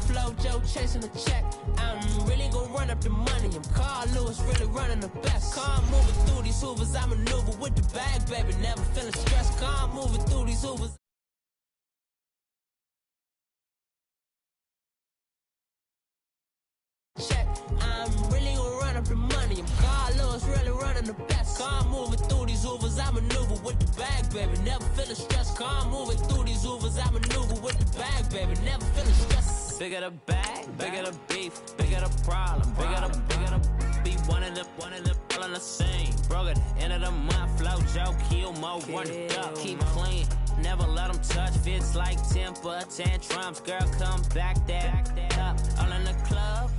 flow, Joe chasing the check. I'm really gonna run up the money. I'm Carl Lewis, really running the best. Calm moving through these hoovers, I maneuver with the bag, baby. Never feeling stressed. Calm moving through these hoovers. Check. I'm really gonna run up the money. I'm Carl Lewis, really running the best. Calm moving through these hoovers, I maneuver with the bag, baby. Never feeling stressed. Calm moving through these hoovers, I maneuver with the bag, baby. Never feeling stressed. Bigger the bag, bigger the beef, bigger the problem, bigger the be one of the all in the same. Broke at the end of the month, flow Joe, kill mo, run it up, keep clean. Never let them touch, fits like temper tantrums. Girl, come back that up, all in the club,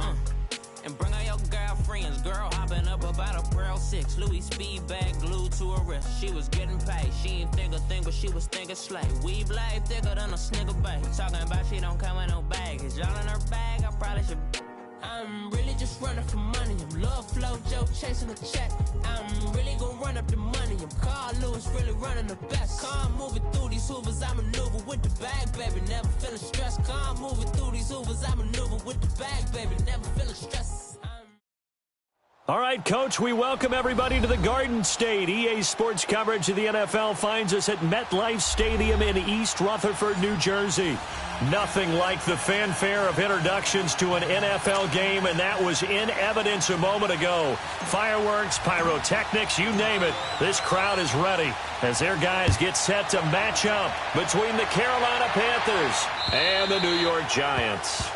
and bring all your girlfriends. Girl hopping up about a Pearl 6 Louis speed bag glued to her wrist. She was getting paid, she ain't think a thing, but she was thinking slay. We blade thicker than a snigger bag. Talking about she don't come with no baggage. Y'all in her bag, I probably should. I'm really just running for money. I'm love flow, Joe chasing the check. I'm really gonna run up the money. I'm Carl Lewis, really running the best. Calm moving through these hoovers, I maneuver with the bag, baby. Never feeling stressed. Calm moving through these hoovers, I maneuver with the bag, baby. Never feeling stressed. All right, Coach, we welcome everybody to the Garden State. EA Sports coverage of the NFL finds us at MetLife Stadium in East Rutherford, New Jersey. Nothing like the fanfare of introductions to an NFL game, and that was in evidence a moment ago. Fireworks, pyrotechnics, you name it. This crowd is ready as their guys get set to match up between the Carolina Panthers and the New York Giants.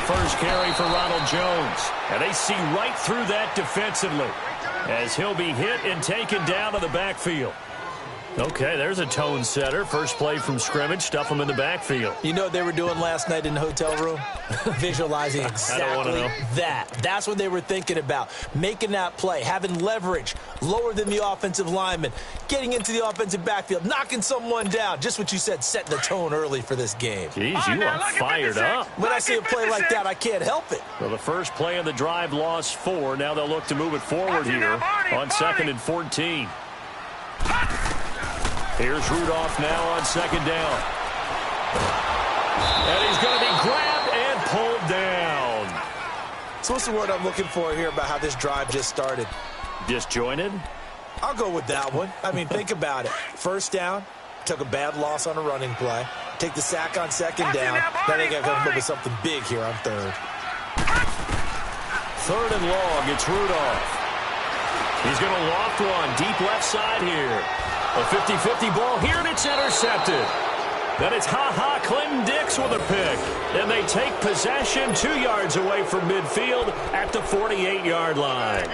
First carry for Ronald Jones. And they see right through that defensively as he'll be hit and taken down to the backfield. Okay, there's a tone setter. First play from scrimmage, stuff them in the backfield. You know what they were doing last night in the hotel room? Visualizing exactly that. That's what they were thinking about. Making that play, having leverage, lower than the offensive lineman, getting into the offensive backfield, knocking someone down. Just what you said, setting the tone early for this game. Jeez, you are fired up. When I see a play like that, I can't help it. Well, the first play of the drive lost 4. Now they'll look to move it forward here on 2nd and 14. Here's Rudolph now on 2nd down. And he's going to be grabbed and pulled down. So what's the word I'm looking for here about how this drive just started? Disjointed? I'll go with that one. I mean, think about it. First down, took a bad loss on a running play. Take the sack on 2nd down. Now they got to come up with something big here on 3rd. 3rd and long, it's Rudolph. He's going to loft one deep left side here. A 50-50 ball here, and it's intercepted. Then it's Clinton Dix with a pick. And they take possession 2 yards away from midfield at the 48-yard line.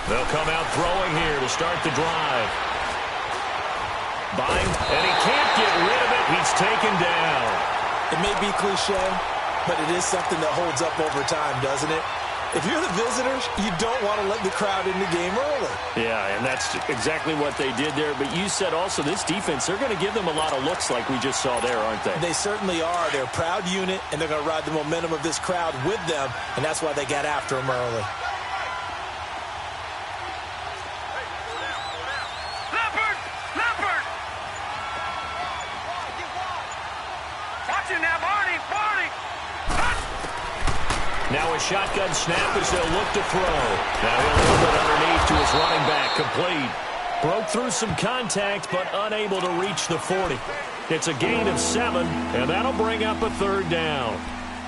They'll come out throwing here to start the drive. Buying, and he can't get rid of it. He's taken down. It may be cliche, but it is something that holds up over time, doesn't it? If you're the visitors, you don't want to let the crowd in the game early. Yeah, and that's exactly what they did there. But you said also this defense, they're going to give them a lot of looks like we just saw there, aren't they? They certainly are. They're a proud unit, and they're going to ride the momentum of this crowd with them, and that's why they got after them early. Now a shotgun snap as they'll look to throw. Now he'll hold it underneath to his running back. Complete. Broke through some contact, but unable to reach the 40. It's a gain of 7, and that'll bring up a 3rd down.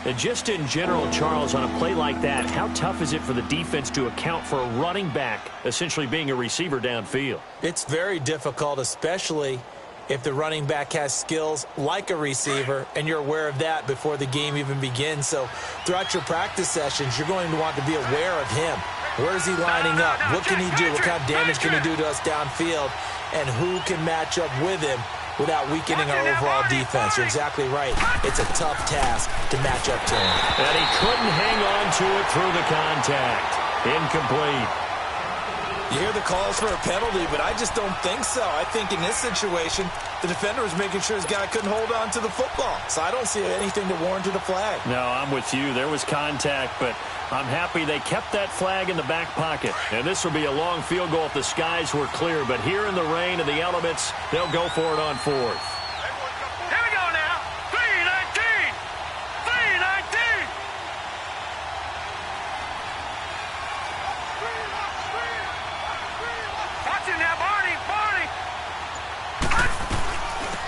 And just in general, Charles, on a play like that, how tough is it for the defense to account for a running back essentially being a receiver downfield? It's very difficult, especially if the running back has skills like a receiver, and you're aware of that before the game even begins. So throughout your practice sessions, you're going to want to be aware of him. Where is he lining up? What can he do? What kind of damage can he do to us downfield? And who can match up with him without weakening our overall defense? You're exactly right. It's a tough task to match up to him. And he couldn't hang on to it through the contact. Incomplete. You hear the calls for a penalty, but I just don't think so. I think in this situation, the defender was making sure his guy couldn't hold on to the football. So I don't see anything to warrant a flag. No, I'm with you. There was contact, but I'm happy they kept that flag in the back pocket. And this will be a long field goal if the skies were clear. But here in the rain and the elements, they'll go for it on fourth. Here we go now. 3-19. 3-19. Watch it now, Barney. Barney.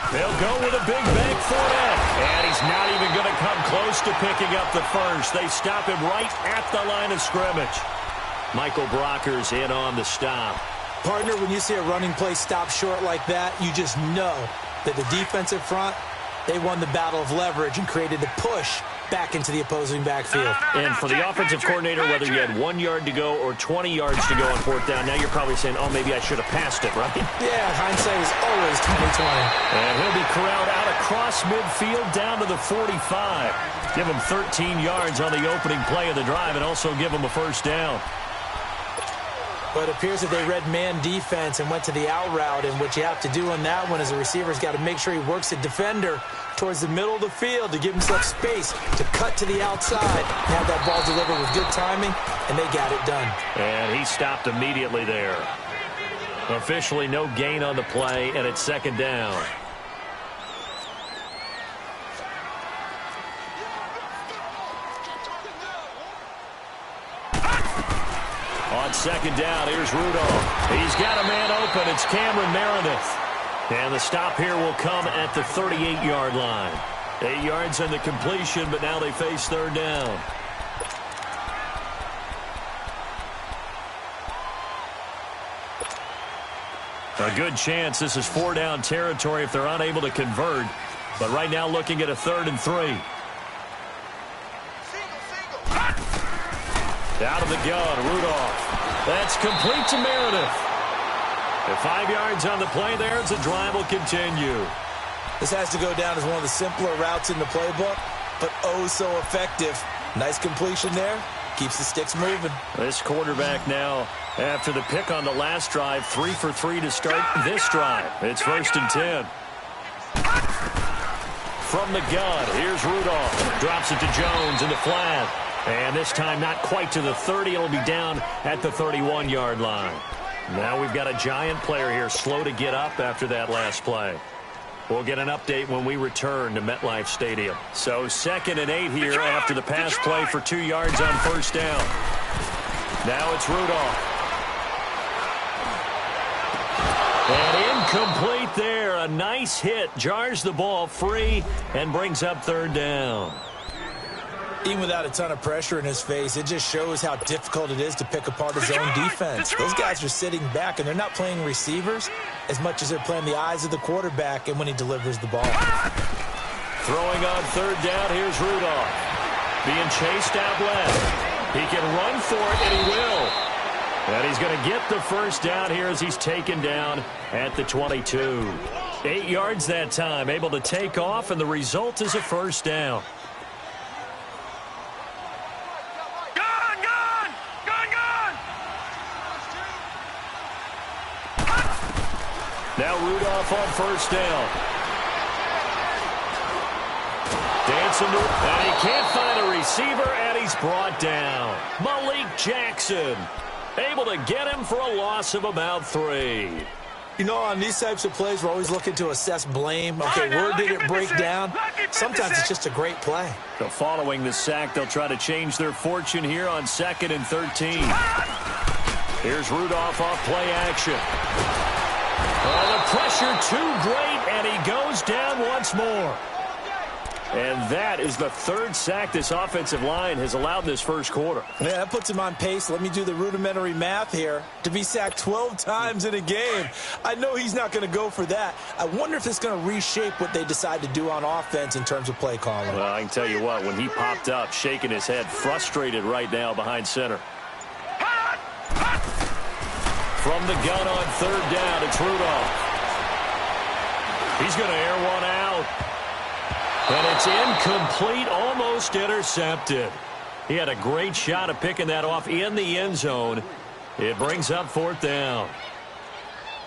They'll go with a big bank for it. And he's not even going to come close to picking up the first. They stop him right at the line of scrimmage. Michael Brocker's in on the stop. Partner, when you see a running play stop short like that, you just know that the defensive front, they won the battle of leverage and created the push back into the opposing backfield. And for the offensive coordinator, whether you had 1 yard to go or 20 yards to go on fourth down, now you're probably saying, oh, maybe I should have passed it, right? Yeah, hindsight is always 20/20. And he'll be corralled out across midfield down to the 45. Give him 13 yards on the opening play of the drive and also give him a first down. But it appears that they read man defense and went to the out route, and what you have to do on that one is the receiver's got to make sure he works the defender towards the middle of the field to give himself space to cut to the outside and have that ball delivered with good timing, and they got it done. And he stopped immediately there. Officially no gain on the play, and it's second down. On second down, here's Rudolph. He's got a man open. It's Cameron Meredith. And the stop here will come at the 38-yard line. 8 yards on the completion, but now they face third down. A good chance this is 4-down territory if they're unable to convert. But right now looking at a 3rd and 3. Out of the gun, Rudolph. That's complete to Meredith. At 5 yards on the play there, the drive will continue. This has to go down as one of the simpler routes in the playbook, but oh so effective. Nice completion there. Keeps the sticks moving. This quarterback now, after the pick on the last drive, 3 for 3 to start this drive. It's 1st and 10. From the gun, here's Rudolph. Drops it to Jones in the flat. And this time not quite to the 30. It'll be down at the 31-yard line. Now we've got a giant player here slow to get up after that last play. We'll get an update when we return to MetLife Stadium. So 2nd and 8 here after the pass play for 2 yards on first down. Now it's Rudolph. And incomplete there. A nice hit. Jars the ball free and brings up 3rd down. Even without a ton of pressure in his face, it just shows how difficult it is to pick apart his own defense. Those guys are sitting back, and they're not playing receivers as much as they're playing the eyes of the quarterback and when he delivers the ball. Throwing on 3rd down, here's Rudolph. Being chased out left. He can run for it, and he will. And he's going to get the first down here as he's taken down at the 22. 8 yards that time, able to take off, and the result is a first down. Now Rudolph on first down. Dancing to it, and he can't find a receiver, and he's brought down. Malik Jackson, able to get him for a loss of about 3. You know, on these types of plays, we're always looking to assess blame. Okay, where did it break down? Sometimes it's just a great play. So following the sack, they'll try to change their fortune here on 2nd and 13. Here's Rudolph off play action. Oh, the pressure too great, and he goes down once more. And that is the third sack this offensive line has allowed in this first quarter. Yeah, that puts him on pace. Let me do the rudimentary math here. To be sacked 12 times in a game, I know he's not going to go for that. I wonder if it's going to reshape what they decide to do on offense in terms of play calling. Well, I can tell you what, when he popped up, shaking his head, frustrated right now behind center. From the gun on third down, it's Rudolph. He's going to air one out. And it's incomplete, almost intercepted. He had a great shot at picking that off in the end zone. It brings up fourth down.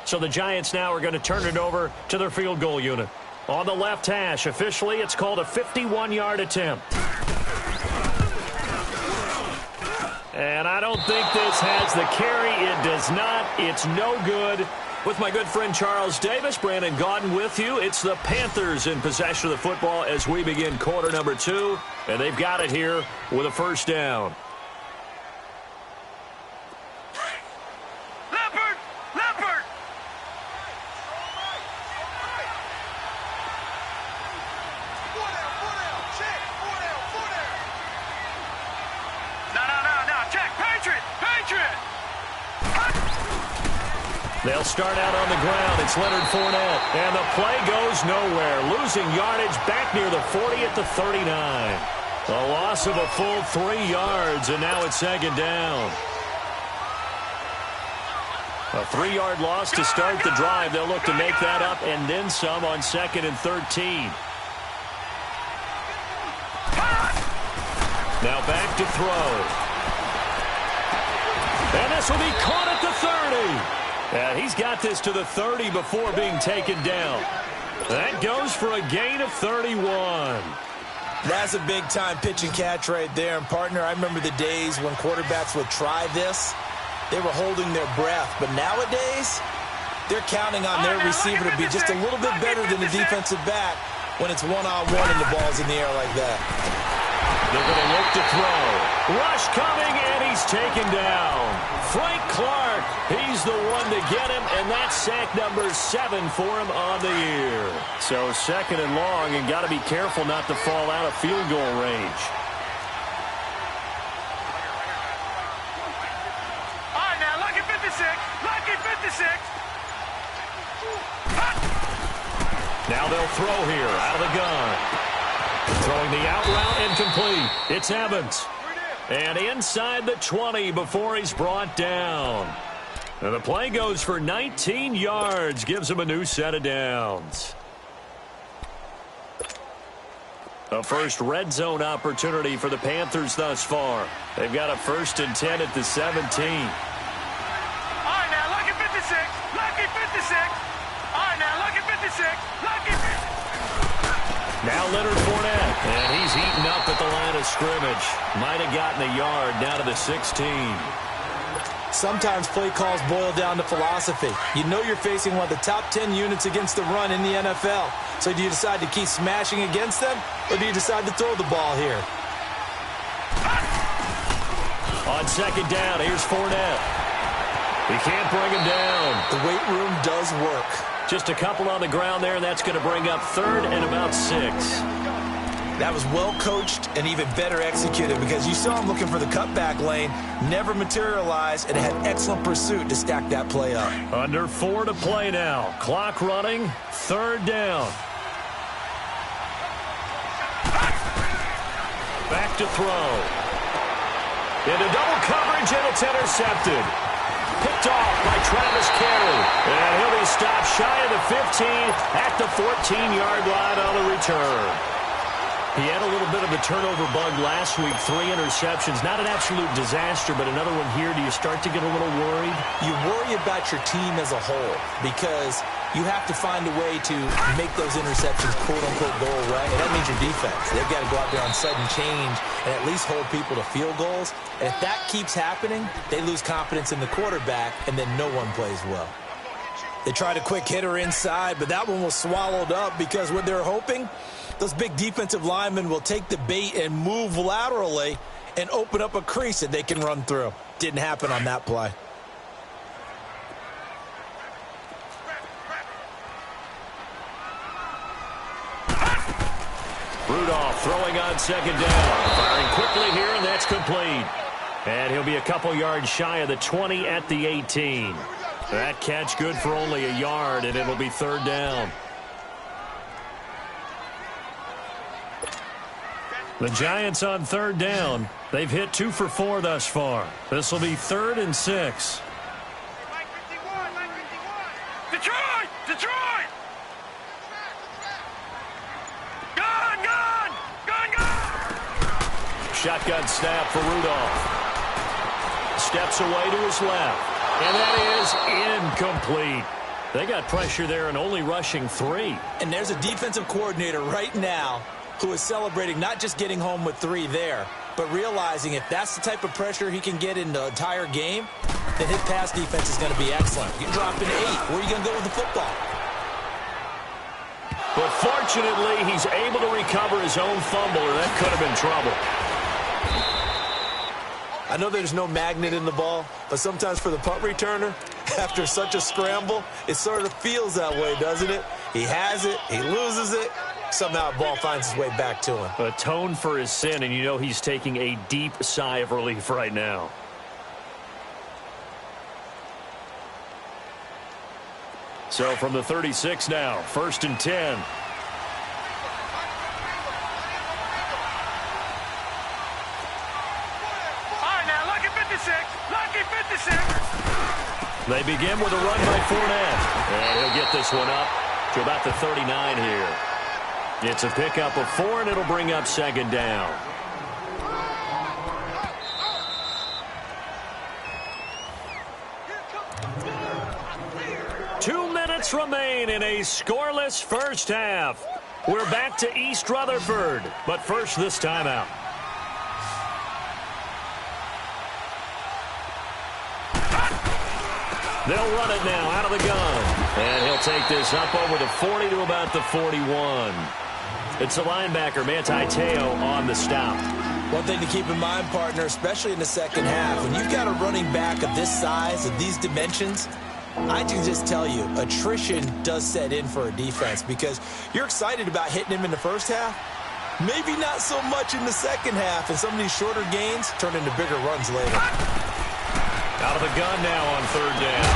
So the Giants now are going to turn it over to their field goal unit. On the left hash, officially, it's called a 51-yard attempt. And I don't think this has the carry. It does not. It's no good. With my good friend Charles Davis, Brandon Gaudin with you. It's the Panthers in possession of the football as we begin quarter number 2. And they've got it here with a first down. Leopard! Leopard! No. Check. Patriot! Patriot! They'll start out on the ground. It's Leonard Fournette. And the play goes nowhere. Losing yardage back near the 40 at the 39. A loss of a full 3 yards, and now it's second down. A 3-yard loss to start the drive. They'll look to make that up and then some on 2nd and 13. Now back to throw. And this will be caught at the 30. And he's got this to the 30 before being taken down. That goes for a gain of 31. That's a big-time pitch and catch right there. And, partner, I remember the days when quarterbacks would try this. They were holding their breath. But nowadays, they're counting on their receiver to be just a little bit better than the defensive back when it's one-on-one and the ball's in the air like that. They're going to look to throw. Rush coming, and he's taken down. Frank Clark, he's the one to get him, and that's sack number 7 for him on the year. So 2nd and long, and got to be careful not to fall out of field goal range. All right, now, lucky 56. Lucky 56. Now they'll throw here out of the gun. Throwing the out route incomplete. It's Evans. And inside the 20 before he's brought down. And the play goes for 19 yards. Gives him a new set of downs. A first red zone opportunity for the Panthers thus far. They've got a 1st and 10 at the 17. All right, now, lucky 56. Lucky 56. All right, now, lucky 56. Lucky 56. Now Leonard Fournette, and he's eaten up at the line of scrimmage. Might have gotten a yard down to the 16. Sometimes play calls boil down to philosophy. You know you're facing one of the top 10 units against the run in the NFL. So do you decide to keep smashing against them, or do you decide to throw the ball here? On 2nd down, here's Fournette. He can't bring him down. The weight room does work. Just a couple on the ground there, and that's going to bring up 3rd and about 6. That was well coached and even better executed because you saw him looking for the cutback lane, never materialized, and had excellent pursuit to stack that play up. Under 4 to play now. Clock running, 3rd down. Back to throw. Into double coverage, and it's intercepted. Picked off by Travis Carey. And he'll be stopped shy of the 15 at the 14-yard line on the return. He had a little bit of a turnover bug last week, 3 interceptions. Not an absolute disaster, but another one here. Do you start to get a little worried? You worry about your team as a whole because you have to find a way to make those interceptions quote-unquote go away. And that means your defense. They've got to go out there on sudden change and at least hold people to field goals. And if that keeps happening, they lose confidence in the quarterback, and then no one plays well. They tried a quick hitter inside, but that one was swallowed up because what they're hoping, those big defensive linemen will take the bait and move laterally and open up a crease that they can run through. Didn't happen on that play. Rudolph throwing on second down. Firing quickly here, and that's complete. And he'll be a couple yards shy of the 20 at the 18. That catch good for only a yard, and it'll be third down. The Giants on third down. They've hit 2 for 4 thus far. This will be 3rd and 6. Detroit! Detroit! Gone! Gone! Gone! Gone! Shotgun snap for Rudolph. Steps away to his left. And that is incomplete. They got pressure there and only rushing 3. And there's a defensive coordinator right now who is celebrating not just getting home with 3 there, but realizing if that's the type of pressure he can get in the entire game, then his pass defense is going to be excellent. You drop in 8. Where are you going to go with the football? But fortunately, he's able to recover his own fumble, or that could have been trouble. I know there's no magnet in the ball, but sometimes for the punt returner, after such a scramble, it sort of feels that way, doesn't it? He has it, he loses it, somehow the ball finds its way back to him. Atone for his sin, and you know he's taking a deep sigh of relief right now. So from the 36 now, 1st and 10. They begin with a run by Fournette. And he'll get this one up to about the 39 here. It's a pickup of 4, and it'll bring up second down. Two minutes remain in a scoreless first half. We're back to East Rutherford, but first this timeout. They'll run it now out of the gun. And he'll take this up over the 40 to about the 41. It's the linebacker, Manti Te'o, on the stop. One thing to keep in mind, partner, especially in the second half, when you've got a running back of this size, of these dimensions, I can just tell you, attrition does set in for a defense because you're excited about hitting him in the first half. Maybe not so much in the second half, and some of these shorter gains turn into bigger runs later. Out of the gun now on third down.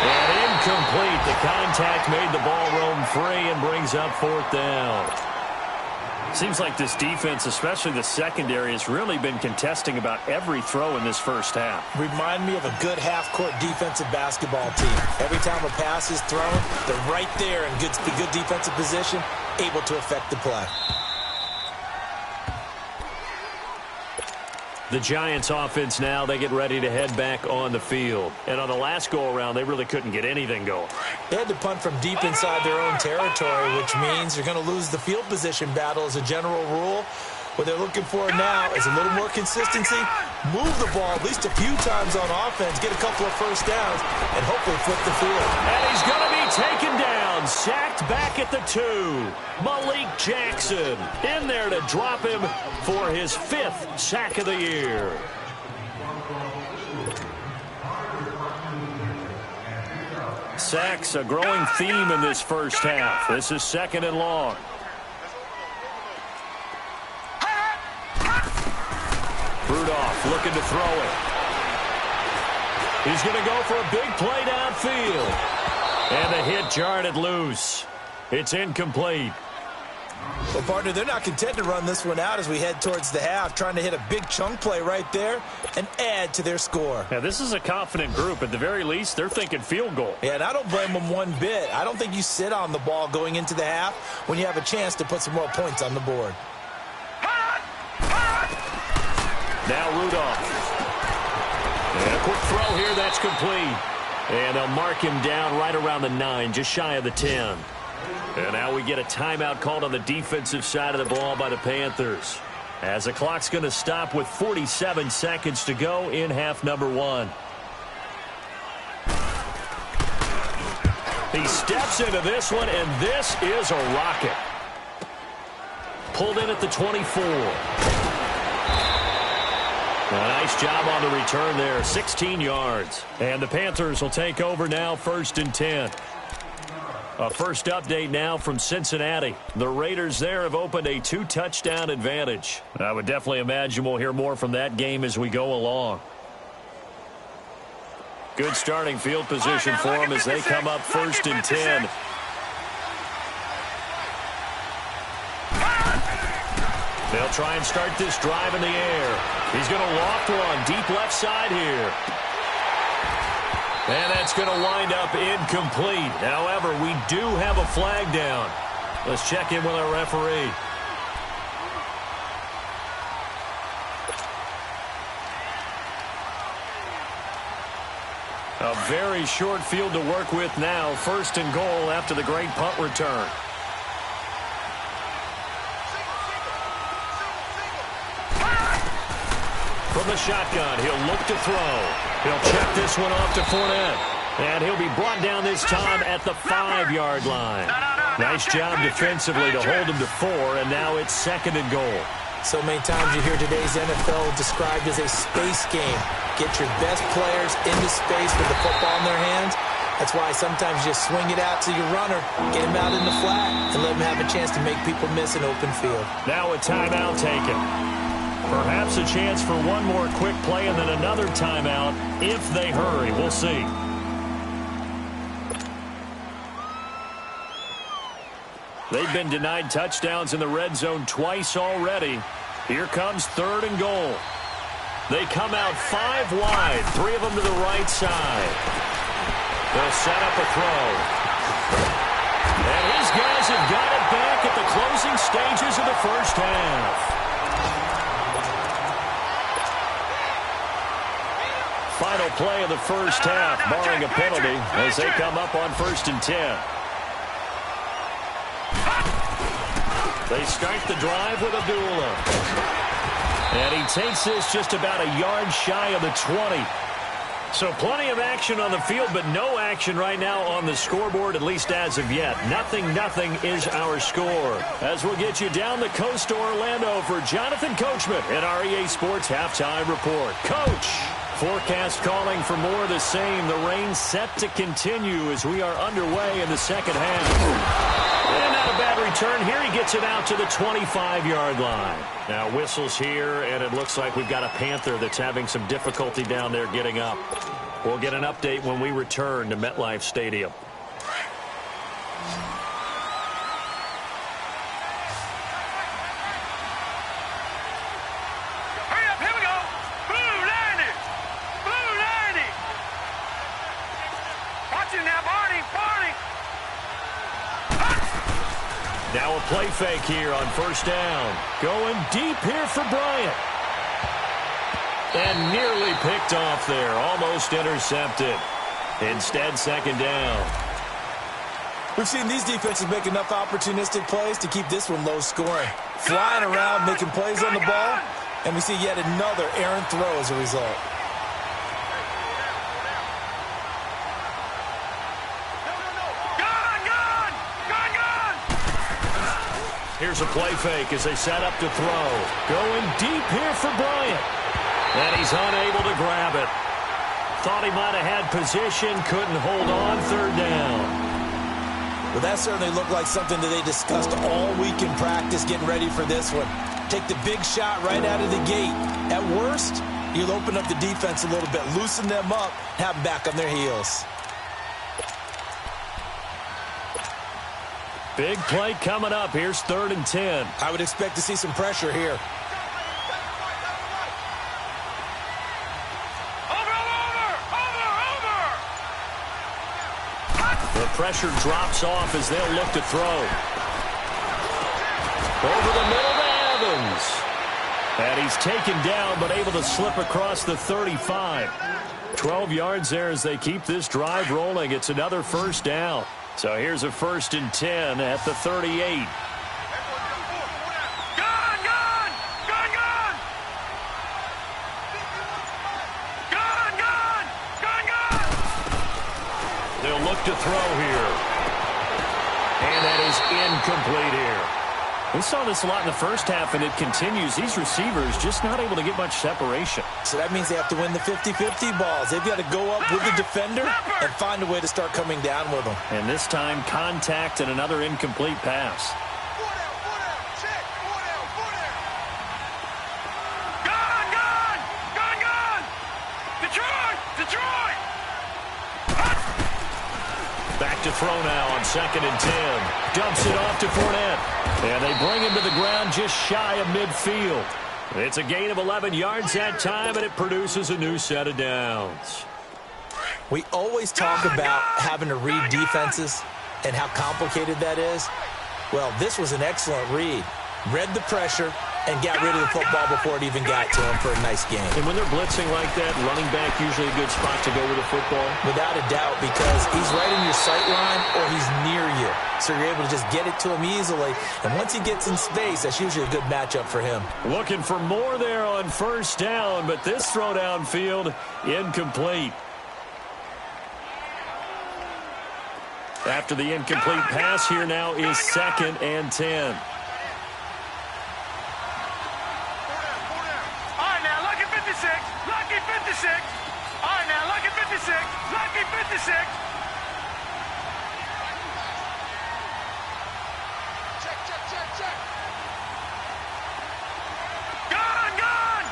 And incomplete. The contact made the ball roam free and brings up 4th down. Seems like this defense, especially the secondary, has really been contesting about every throw in this first half. Remind me of a good half-court defensive basketball team. Every time a pass is thrown, they're right there in good defensive position, able to affect the play. The Giants offense now, they get ready to head back on the field. And on the last go-around, they really couldn't get anything going. They had to punt from deep inside their own territory, which means you're going to lose the field position battle as a general rule. What they're looking for now is a little more consistency, move the ball at least a few times on offense, get a couple of first downs, and hopefully flip the field. And he's going to be taken down, sacked back at the 2. Malik Jackson in there to drop him for his 5th sack of the year. Sacks, a growing theme in this first half. This is 2nd and long. Rudolph looking to throw it. He's going to go for a big play downfield. And the hit jarred it loose. It's incomplete. Well, partner, they're not content to run this one out as we head towards the half, trying to hit a big chunk play right there and add to their score. Yeah, this is a confident group. At the very least, they're thinking field goal. Yeah, and I don't blame them one bit. I don't think you sit on the ball going into the half when you have a chance to put some more points on the board. Now Rudolph. And a quick throw here, that's complete. And they'll mark him down right around the 9, just shy of the 10. And now we get a timeout called on the defensive side of the ball by the Panthers, as the clock's going to stop with 47 seconds to go in half number 1. He steps into this one, and this is a rocket. Pulled in at the 24. A nice job on the return there, 16 yards. And the Panthers will take over now, 1st and 10. A first update now from Cincinnati. The Raiders there have opened a 2-touchdown advantage. I would definitely imagine we'll hear more from that game as we go along. Good starting field position for them as they come up 1st and 10. They'll try and start this drive in the air. He's going to loft one deep left side here. And that's going to wind up incomplete. However, we do have a flag down. Let's check in with our referee. A very short field to work with now. 1st and goal after the great punt return. From the shotgun, he'll look to throw. He'll check this one off to Fournette. And he'll be brought down this time at the 5-yard line. Nice job defensively to hold him to 4, and now it's 2nd and goal. So many times you hear today's NFL described as a space game. Get your best players into space with the football in their hands. That's why sometimes you just swing it out to your runner, get him out in the flat, and let him have a chance to make people miss an open field. Now a timeout taken. Perhaps a chance for one more quick play and then another timeout if they hurry. We'll see. They've been denied touchdowns in the red zone twice already. Here comes 3rd and goal. They come out 5 wide, 3 of them to the right side. They'll set up a throw. And his guys have got it back at the closing stages of the first half. Final play of the first half, barring a penalty, as they come up on 1st and 10. They start the drive with Abdullah. And he takes this just about a yard shy of the 20. So plenty of action on the field, but no action right now on the scoreboard, at least as of yet. 0-0 is our score. As we'll get you down the coast to Orlando for Jonathan Coachman at our EA Sports Halftime Report. Coach! Forecast calling for more of the same. The rain set to continue as we are underway in the second half. And not a bad return here. He gets it out to the 25-yard line. Now whistles here, and it looks like we've got a Panther that's having some difficulty down there getting up. We'll get an update when we return to MetLife Stadium. Now a play fake here on 1st down. Going deep here for Bryant. And nearly picked off there. Almost intercepted. Instead, 2nd down. We've seen these defenses make enough opportunistic plays to keep this one low scoring. Flying around, making plays on the ball. And we see yet another errant throw as a result. Here's a play fake as they set up to throw. Going deep here for Bryant. And he's unable to grab it. Thought he might have had position, couldn't hold on. 3rd down. Well, that certainly looked like something that they discussed all week in practice getting ready for this one. Take the big shot right out of the gate. At worst, you'll open up the defense a little bit, loosen them up, have them back on their heels. Big play coming up. Here's 3rd and 10. I would expect to see some pressure here. The pressure drops off as they'll look to throw. Over the middle to Evans. And he's taken down but able to slip across the 35. 12 yards there as they keep this drive rolling. It's another 1st down. So here's a 1st and 10 at the 38. They'll look to throw here. And that is incomplete here. We saw this a lot in the first half, and it continues. These receivers just not able to get much separation. So that means they have to win the 50-50 balls. They've got to go up with the defender and find a way to start coming down with them. And this time, contact and another incomplete pass. Back to throw now on 2nd and 10. Dumps it off to Fournette. And they bring him to the ground just shy of midfield. It's a gain of 11 yards that time, and it produces a new set of downs. We always talk about having to read defenses and how complicated that is. Well, this was an excellent read. Read the pressure and got rid of the football before it even got to him for a nice game. And when they're blitzing like that, running back usually a good spot to go with the football? Without a doubt, because he's right in your sight line or he's near you. So you're able to just get it to him easily. And once he gets in space, that's usually a good matchup for him. Looking for more there on 1st down, but this throw downfield incomplete. After the incomplete pass, here now is 2nd and 10. Lucky 56. All right, now, lucky 56. Lucky 56. Check. Gun.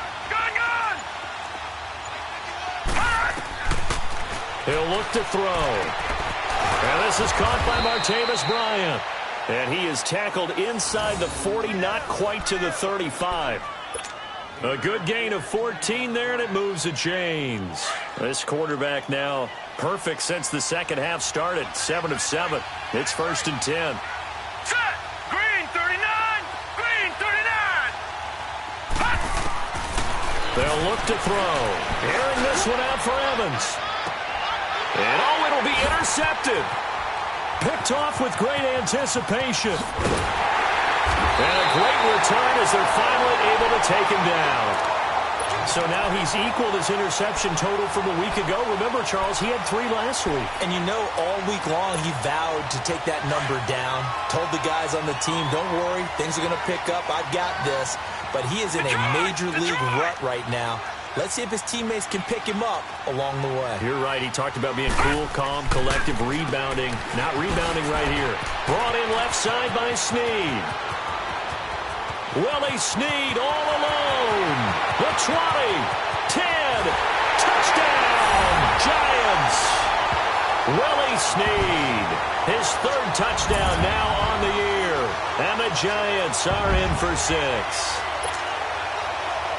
He'll look to throw. And this is caught by Martavis Bryant. And he is tackled inside the 40, not quite to the 35. A good gain of 14 there, and it moves the chains. This quarterback now perfect since the second half started. 7 of 7. It's 1st and 10. Set. Green 39. Green 39. Hot. They'll look to throw. Airing this one out for Evans. And it'll be intercepted. Picked off with great anticipation. And a great return as they're finally able to take him down. So now he's equaled his interception total from a week ago. Remember, Charles, he had 3 last week. And you know, all week long he vowed to take that number down. Told the guys on the team, don't worry, things are going to pick up. I've got this. But he is in a major league rut right now. Let's see if his teammates can pick him up along the way. You're right. He talked about being cool, calm, collective, rebounding. Not rebounding right here. Brought in left side by Snead. Willie Snead all alone. The 20, 10, touchdown, Giants. Willie Snead, his 3rd touchdown now on the year. And the Giants are in for 6.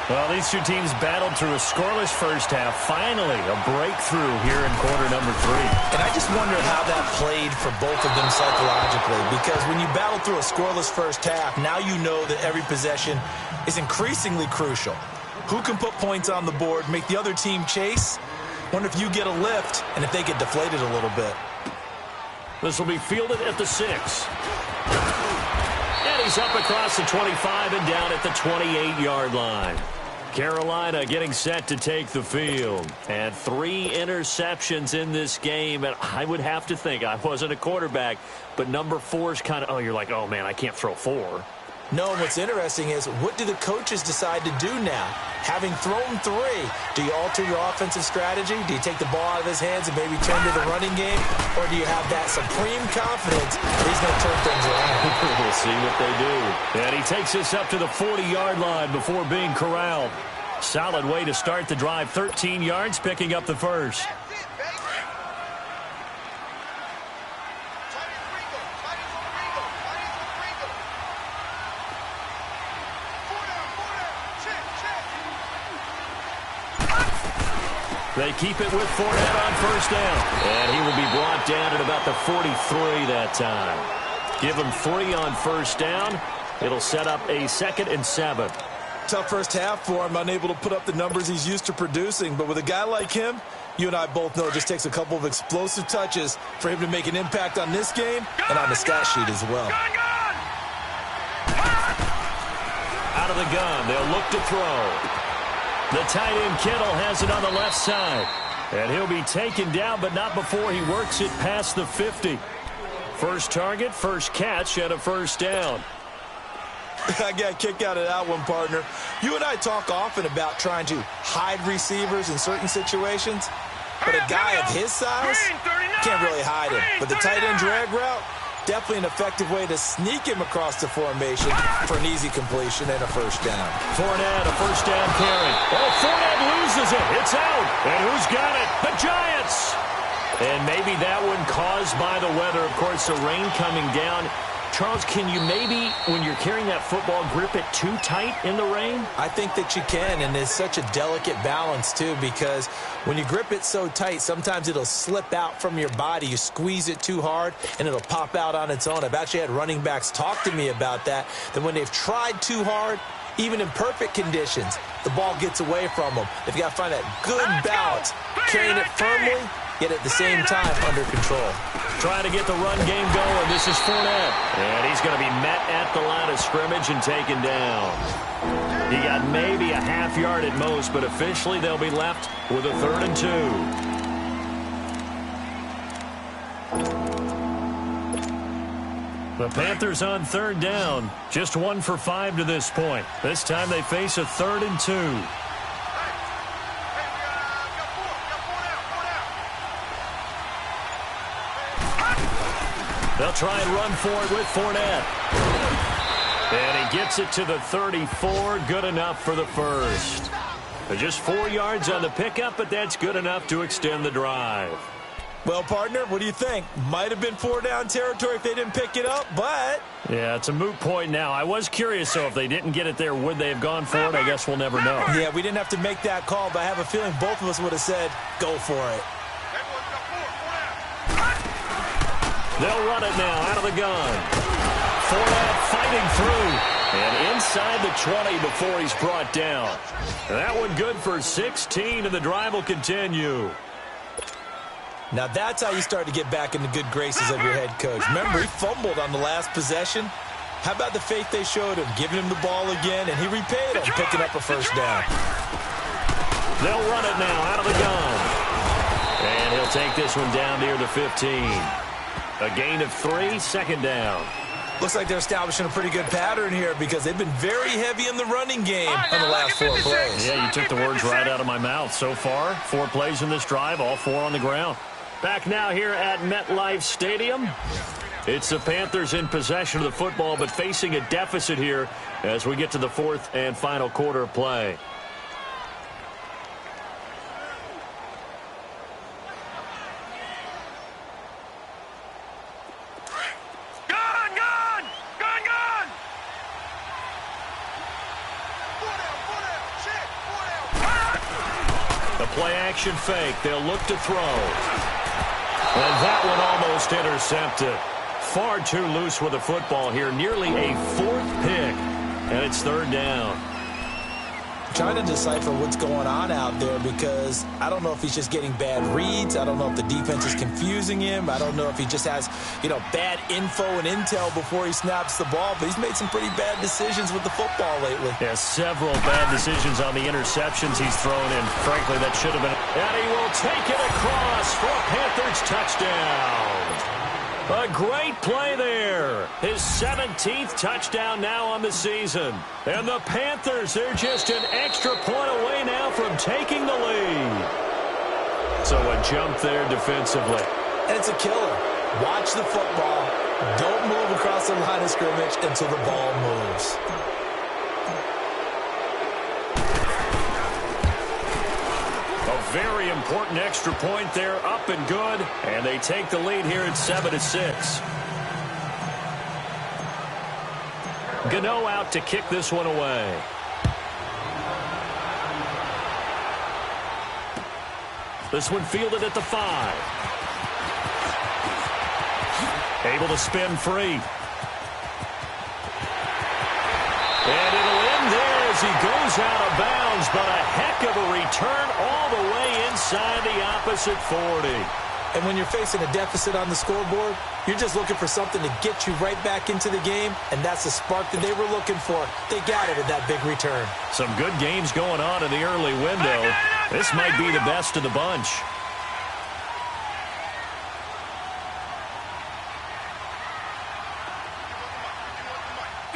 Well, these two teams battled through a scoreless first half. Finally, a breakthrough here in quarter number 3. And I just wonder how that played for both of them psychologically. Because when you battle through a scoreless first half, now you know that every possession is increasingly crucial. Who can put points on the board, make the other team chase? Wonder if you get a lift and if they get deflated a little bit. This will be fielded at the 6. And he's up across the 25 and down at the 28-yard line. Carolina getting set to take the field. And 3 interceptions in this game. And I would have to think, I wasn't a quarterback, but number 4 is kind of, you're like, oh, man, I can't throw 4. No, what's interesting is, what do the coaches decide to do now? Having thrown 3, do you alter your offensive strategy? Do you take the ball out of his hands and maybe turn to the running game? Or do you have that supreme confidence that he's going to turn things around? We'll see what they do. And he takes us up to the 40-yard line before being corralled. Solid way to start the drive. 13 yards, picking up the first. They keep it with Fournette on first down. And he will be brought down at about the 43 that time. Give him 3 on first down. It'll set up a 2nd and 7. Tough first half for him, unable to put up the numbers he's used to producing. But with a guy like him, you and I both know it just takes a couple of explosive touches for him to make an impact on this game and on the stat sheet as well. Out of the gun, they'll look to throw. The tight end Kittle has it on the left side. And he'll be taken down, but not before he works it past the 50. First target, first catch, and a first down. I got a kick out of that one, partner. You and I talk often about trying to hide receivers in certain situations, but a guy of his size can't really hide him. But the tight end drag route, definitely an effective way to sneak him across the formation for an easy completion and a first down. Fournette, a first down carry. Oh, Fournette loses it. It's out. And who's got it? The Giants. And maybe that one caused by the weather. Of course, the rain coming down. Charles, can you maybe, when you're carrying that football, grip it too tight in the rain? I think that you can, and it's such a delicate balance, too, because when you grip it so tight, sometimes it'll slip out from your body. You squeeze it too hard, and it'll pop out on its own. I've actually had running backs talk to me about that when they've tried too hard, even in perfect conditions, the ball gets away from them. They've got to find that good balance, carrying it firmly, yet at the same time under control. Trying to get the run game going. This is Fournette. And he's going to be met at the line of scrimmage and taken down. He got maybe a half yard at most, but officially they'll be left with a 3rd and 2. The Panthers on 3rd down. Just 1 for 5 to this point. This time they face a 3rd and 2. They'll try and run for it with Fournette. And he gets it to the 34. Good enough for the first. Just 4 yards on the pickup, but that's good enough to extend the drive. Well, partner, what do you think? Might have been 4-down territory if they didn't pick it up, but... Yeah, it's a moot point now. I was curious, though, if they didn't get it there, would they have gone for it? I guess we'll never know. Yeah, we didn't have to make that call, but I have a feeling both of us would have said, go for it. They'll run it now out of the gun. Fournette fighting through. And inside the 20 before he's brought down. That one good for 16, and the drive will continue. Now that's how you start to get back in the good graces of your head coach. Remember, he fumbled on the last possession. How about the faith they showed him, giving him the ball again, and he repaid him, picking up a first down. They'll run it now out of the gun. And he'll take this one down near the 15. A gain of 3, 2nd down. Looks like they're establishing a pretty good pattern here because they've been very heavy in the running game on the last 4 plays. Yeah, you took the words right out of my mouth. So far, 4 plays in this drive, all 4 on the ground. Back now here at MetLife Stadium. It's the Panthers in possession of the football, but facing a deficit here as we get to the 4th and final quarter of play. Play-action fake. They'll look to throw. And that one almost intercepted. Far too loose with the football here. Nearly a 4th pick. And it's 3rd down. Trying to decipher what's going on out there because I don't know if he's just getting bad reads. I don't know if the defense is confusing him. I don't know if he just has, bad info and intel before he snaps the ball. But he's made some pretty bad decisions with the football lately. Yeah, several bad decisions on the interceptions he's thrown in. Frankly, that should have been. And he will take it across for a Panthers touchdown. A great play there. His 17th touchdown now on the season. And the Panthers, they're just an extra point away now from taking the lead. So a jump there defensively. And it's a killer. Watch the football. Don't move across the line of scrimmage until the ball moves. Very important extra point there, up and good. And they take the lead here at 7-6. Gano out to kick this one away. This one fielded at the 5. Able to spin free. And it'll end there as he goes out of bounds, but a heck of a return all the way inside the opposite 40. And when you're facing a deficit on the scoreboard, you're just looking for something to get you right back into the game, and that's the spark that they were looking for. They got it with that big return. Some good games going on in the early window. This might be the best of the bunch.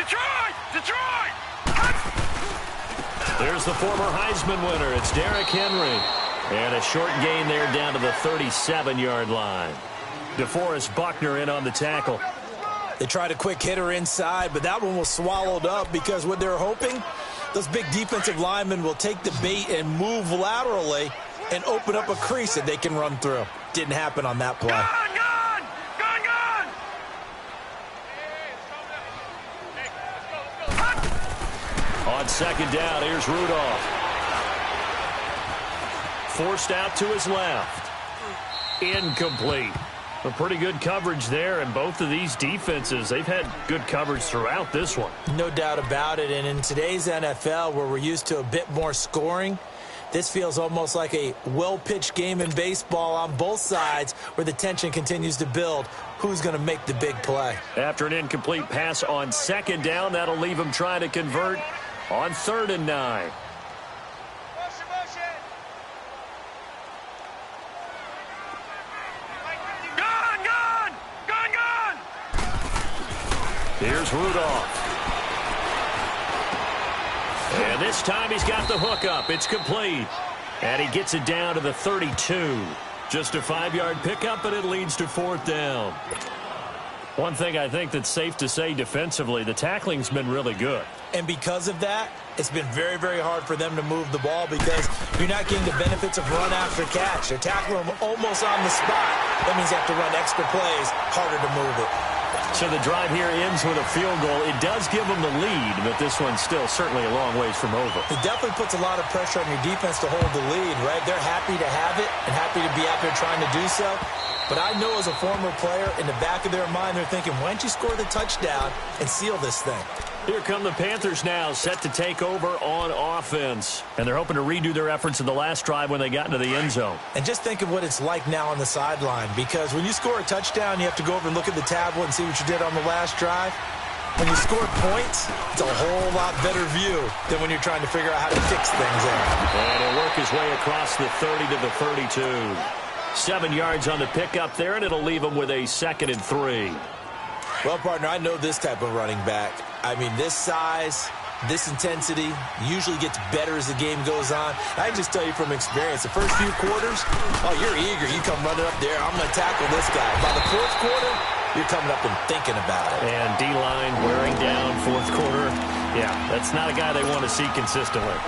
Detroit! Detroit! There's the former Heisman winner. It's Derrick Henry. And a short gain there down to the 37-yard line. DeForest Buckner in on the tackle. They tried a quick hitter inside, but that one was swallowed up because what they're hoping, those big defensive linemen will take the bait and move laterally and open up a crease that they can run through. Didn't happen on that play. Gone! On second down, here's Rudolph. Forced out to his left. Incomplete. A pretty good coverage there, and both of these defenses, they've had good coverage throughout this one. No doubt about it, and in today's NFL, where we're used to a bit more scoring, this feels almost like a well-pitched game in baseball on both sides where the tension continues to build. Who's going to make the big play? After an incomplete pass on second down, that'll leave him trying to convert on 3rd and 9. Here's Rudolph. And this time he's got the hook up. It's complete. And he gets it down to the 32. Just a 5-yard pickup, and it leads to 4th down. One thing I think that's safe to say defensively, the tackling's been really good. And because of that, it's been very, very hard for them to move the ball because you're not getting the benefits of run after catch. They're tackling them almost on the spot. That means you have to run extra plays, harder to move it. So the drive here ends with a field goal. It does give them the lead, but this one's still certainly a long ways from over. It definitely puts a lot of pressure on your defense to hold the lead, right? They're happy to have it and happy to be out there trying to do so. But I know as a former player, in the back of their mind, they're thinking, why don't you score the touchdown and seal this thing? Here come the Panthers now, set to take over on offense. And they're hoping to redo their efforts in the last drive when they got into the end zone. And just think of what it's like now on the sideline, because when you score a touchdown, you have to go over and look at the tablet and see what you did on the last drive. When you score points, it's a whole lot better view than when you're trying to figure out how to fix things there. And he'll work his way across the 30 to the 32. 7 yards on the pickup there, and it'll leave him with a 2nd and 3. Well, partner, I know this type of running back. I mean, this size, this intensity usually gets better as the game goes on. I can just tell you from experience, the first few quarters, oh, you're eager. You come running up there, I'm going to tackle this guy. By the 4th quarter, you're coming up and thinking about it. And D-line wearing down 4th quarter. Yeah, that's not a guy they want to see consistently.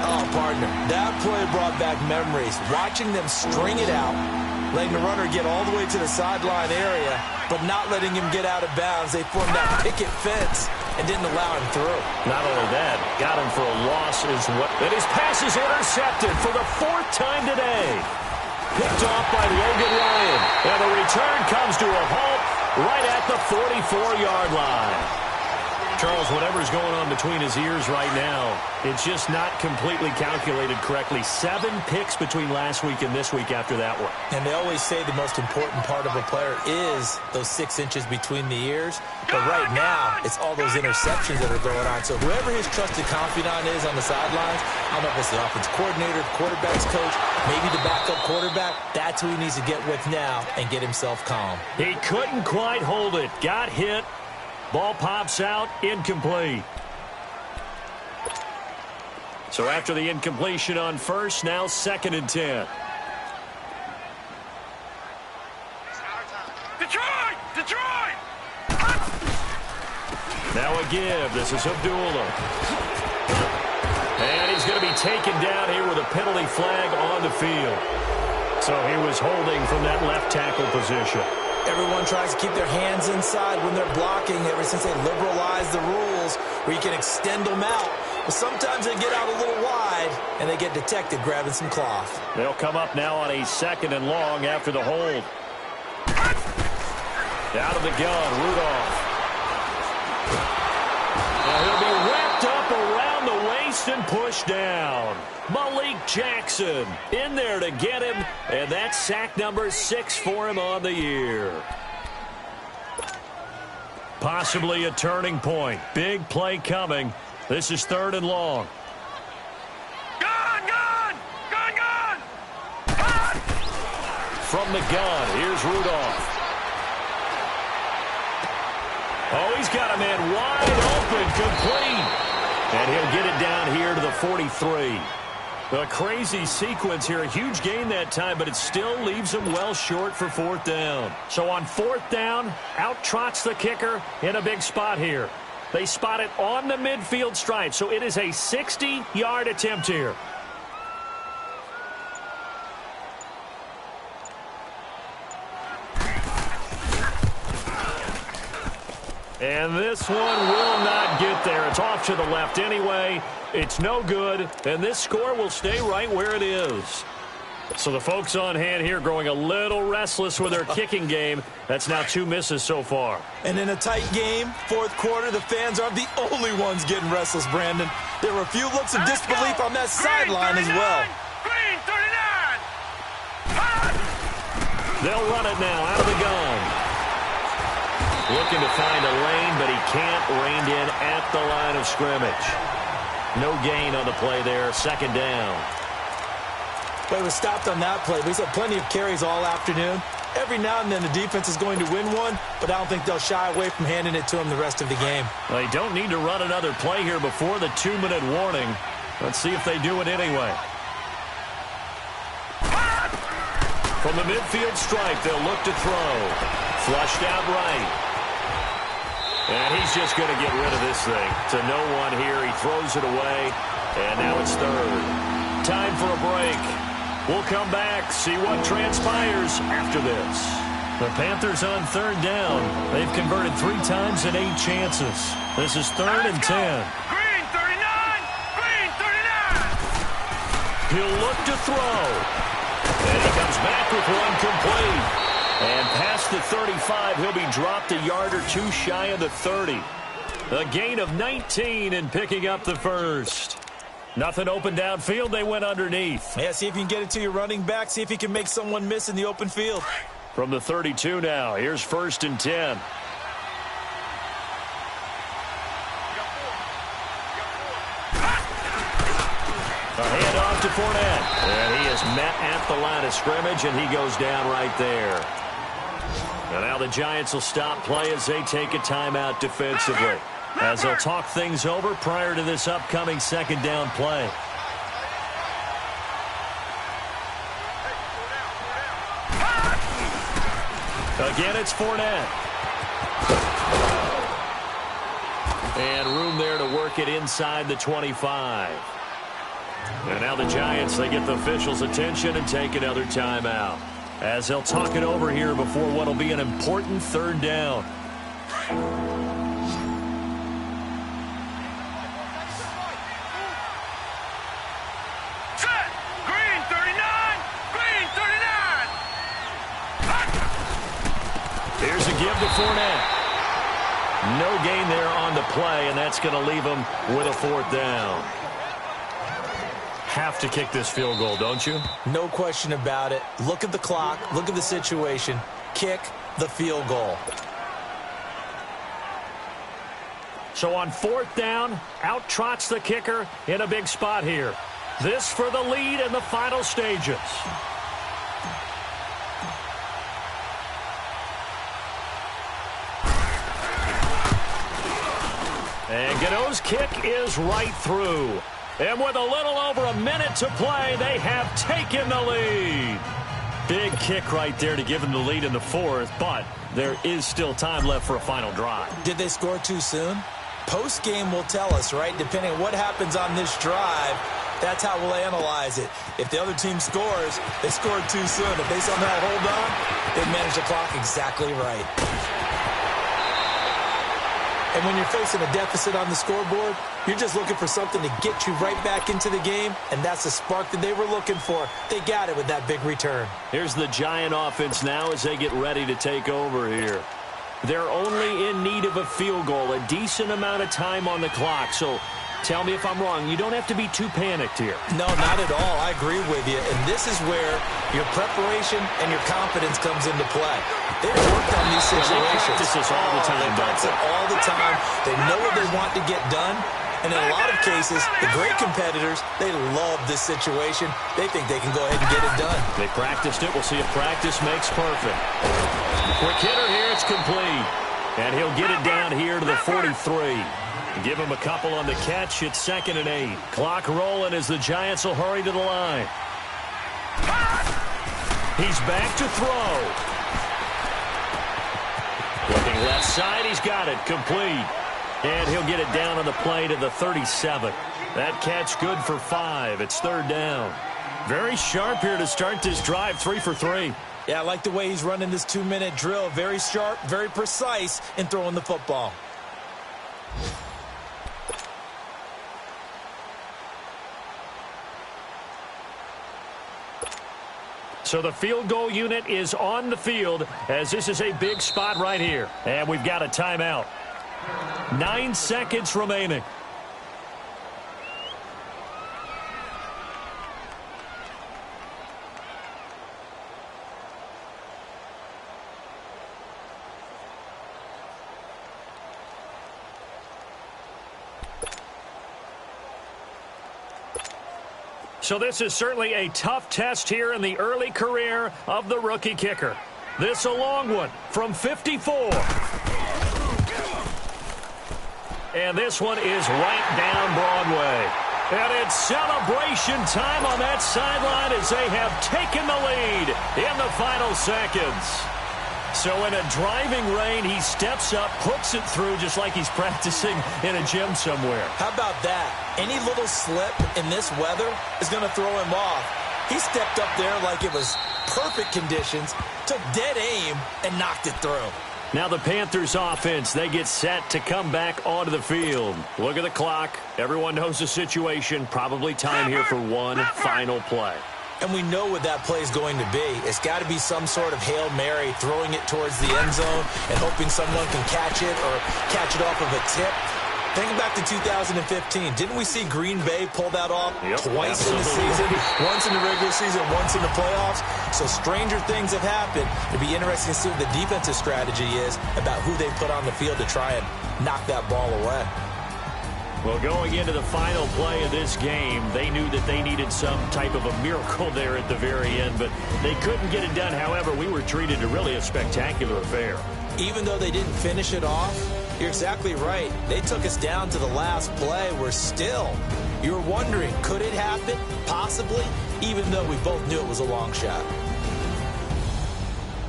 Oh, partner, that play brought back memories. Watching them string it out, letting the runner get all the way to the sideline area, but not letting him get out of bounds. They formed that picket fence and didn't allow him through. Not only that, got him for a loss as well. And his pass is intercepted for the 4th time today. Picked off by Logan Ryan. And the return comes to a halt right at the 44-yard line. Charles, whatever's going on between his ears right now, it's just not completely calculated correctly. 7 picks between last week and this week after that one. And they always say the most important part of a player is those 6 inches between the ears. But right now, it's all those interceptions that are going on. So whoever his trusted confidant is on the sidelines, I don't know if it's the offensive coordinator, the quarterback's coach, maybe the backup quarterback, that's who he needs to get with now and get himself calm. He couldn't quite hold it. Got hit. Ball pops out, incomplete. So after the incompletion on first, now 2nd and 10. Detroit! Detroit! Now a give. This is Abdullah. And he's going to be taken down here with a penalty flag on the field. So he was holding from that left tackle position. Everyone tries to keep their hands inside when they're blocking ever since they liberalized the rules where you can extend them out. But sometimes they get out a little wide and they get detected grabbing some cloth. They'll come up now on a 2nd and long after the hold. Out of the gun, Rudolph. Now he'll be wrapped up around the waist and pushed down. Malik Jackson in there to get him, and that's sack number 6 for him on the year. Possibly a turning point. Big play coming. This is 3rd and long. Gun! From the gun, here's Rudolph. Oh, He's got a man wide open, complete. And he'll get it down here to the 43. A crazy sequence here. A huge gain that time, but it still leaves him well short for 4th down. So on 4th down, out trots the kicker in a big spot here. They spot it on the midfield stripe, so it is a 60-yard attempt here. And this one will not get there. It's off to the left anyway. It's no good, and this score will stay right where it is. So the folks on hand here growing a little restless with their kicking game. That's now 2 misses so far. And in a tight game, 4th quarter, the fans aren't the only ones getting restless, Brandon. There were a few looks of disbelief on that sideline as well. Green 39! They'll run it now out of the gun. Looking to find a lane, but he can't. Reined in at the line of scrimmage. No gain on the play there. 2nd down. But he was stopped on that play. He's had plenty of carries all afternoon. Every now and then the defense is going to win one, but I don't think they'll shy away from handing it to him the rest of the game. They don't need to run another play here before the 2-minute warning. Let's see if they do it anyway. From the midfield stripe, they'll look to throw. Flushed out right. And he's just going to get rid of this thing. To no one here. He throws it away. And now it's 3rd. Time for a break. We'll come back, see what transpires after this. The Panthers on 3rd down. They've converted 3 times in 8 chances. This is 3rd and 10. Green 39! Green 39! He'll look to throw. And he comes back with one complete. And past the 35, he'll be dropped a yard or 2 shy of the 30. A gain of 19 and picking up the 1st. Nothing open downfield. They went underneath. Yeah, see if you can get it to your running back. See if you can make someone miss in the open field. From the 32 now, here's 1st and 10. A handoff to Fournette. And he is met at the line of scrimmage, and he goes down right there. And now the Giants will stop play as they take a timeout defensively, as they'll talk things over prior to this upcoming 2nd down play. Again, it's Fournette. And room there to work it inside the 25. And now the Giants, they get the officials' attention and take another timeout, as they'll talk it over here before what will be an important 3rd down. Set! Green 39! Green 39! Here's a give to Fournette. No gain there on the play, and that's going to leave him with a 4th down. Have to kick this field goal, don't you? No question about it. Look at the clock. Look at the situation. Kick the field goal. So on 4th down, out trots the kicker in a big spot here. This for the lead in the final stages. And Gano's kick is right through. And with a little over a minute to play, they have taken the lead. Big kick right there to give them the lead in the 4th, but there is still time left for a final drive. Did they score too soon? Post-game will tell us, right? Depending on what happens on this drive, that's how we'll analyze it. If the other team scores, they scored too soon. If they somehow hold on, they manage the clock exactly right. And when you're facing a deficit on the scoreboard, you're just looking for something to get you right back into the game, and that's the spark that they were looking for. They got it with that big return. Here's the Giant offense now as they get ready to take over here. They're only in need of a field goal, a decent amount of time on the clock. So tell me if I'm wrong. You don't have to be too panicked here. No, not at all. I agree with you. And this is where your preparation and your confidence comes into play. They've worked on these situations. They practice this all the time. They practice it all the time. They know what they want to get done. And in a lot of cases, the great competitors, they love this situation. They think they can go ahead and get it done. They practiced it. We'll see if practice makes perfect. Quick hitter here. It's complete. And he'll get it down here to the 43. Give him a couple on the catch. It's 2nd and 8. Clock rolling as the Giants will hurry to the line. He's back to throw. Looking left side. He's got it. Complete. And he'll get it down on the play to the 37. That catch good for 5. It's 3rd down. Very sharp here to start this drive. 3 for 3. Yeah, I like the way he's running this 2-minute drill. Very sharp, very precise in throwing the football. So the field goal unit is on the field as this is a big spot right here. And we've got a timeout. 9 seconds remaining. So this is certainly a tough test here in the early career of the rookie kicker. This a long one from 54. And this one is right down Broadway. And it's celebration time on that sideline as they have taken the lead in the final seconds. So in a driving rain, he steps up, puts it through just like he's practicing in a gym somewhere. How about that? Any little slip in this weather is going to throw him off. He stepped up there like it was perfect conditions, took dead aim, and knocked it through. Now the Panthers offense, they get set to come back onto the field. Look at the clock. Everyone knows the situation. Probably time here for one final play. And we know what that play is going to be. It's got to be some sort of Hail Mary, throwing it towards the end zone and hoping someone can catch it or catch it off of a tip. Think back to 2015. Didn't we see Green Bay pull that off twice in the season? Once in the regular season, once in the playoffs. So stranger things have happened. It'd be interesting to see what the defensive strategy is about who they put on the field to try and knock that ball away. Well, going into the final play of this game, they knew that they needed some type of a miracle there at the very end, but they couldn't get it done. However, we were treated to really a spectacular affair. Even though they didn't finish it off, you're exactly right. They took us down to the last play. We're still, you're wondering, could it happen? Possibly, even though we both knew it was a long shot.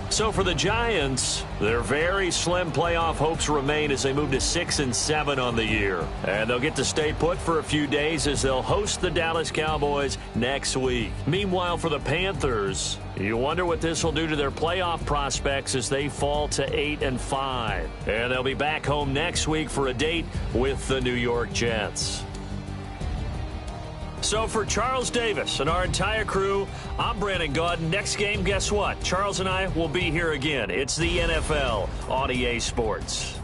So for the Giants, their very slim playoff hopes remain as they move to 6-7 on the year. And they'll get to stay put for a few days as they'll host the Dallas Cowboys next week. Meanwhile, for the Panthers, you wonder what this will do to their playoff prospects as they fall to 8-5. And they'll be back home next week for a date with the New York Jets. So for Charles Davis and our entire crew, I'm Brandon Gaudin. Next game, guess what? Charles and I will be here again. It's the NFL on EA Sports.